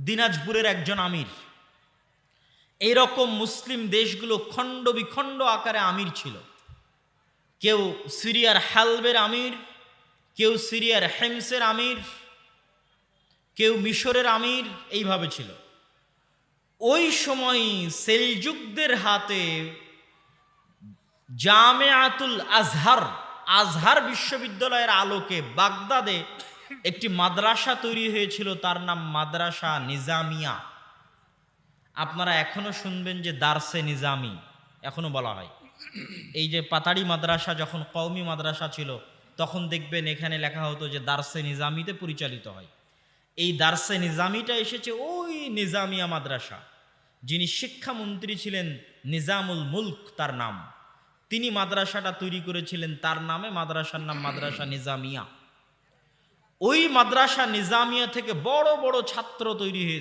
দিনাজপুরের একজন আমির। এইরকম মুসলিম দেশগুলো খণ্ড বিখণ্ড আকারে আমির ছিল। কেউ সিরিয়ার হালবের আমির, কেউ সিরিয়ার হেমসের আমির, কেউ মিশরের আমির, এইভাবে ছিল। ওই সময় সেলজুকদের হাতে জামেআতুল আজহার, আজহার বিশ্ববিদ্যালয়ের আলোকে বাগদাদে একটি মাদ্রাসা তৈরি হয়েছিল, তার নাম মাদ্রাসা নিজামিয়া। আপনারা এখনো শুনবেন যে দারসে নিজামি এখনো বলা হয়। এই যে পাতাড়ি মাদ্রাসা যখন কওমি মাদ্রাসা ছিল, তখন দেখবেন এখানে লেখা হতো যে দারসে নিজামিতে পরিচালিত হয়। এই দারসে নিজামিটা এসেছে ওই নিজামিয়া মাদ্রাসা। যিনি শিক্ষামন্ত্রী ছিলেন নিজামুল মুলক তার নাম, তিনি মাদ্রাসাটা তৈরি করেছিলেন, তার নামে মাদ্রাসার নাম মাদ্রাসা নিজামিয়া। ওই মাদ্রাসা নিজামিয়া থেকে বড় বড় ছাত্র তৈরি হয়েছে।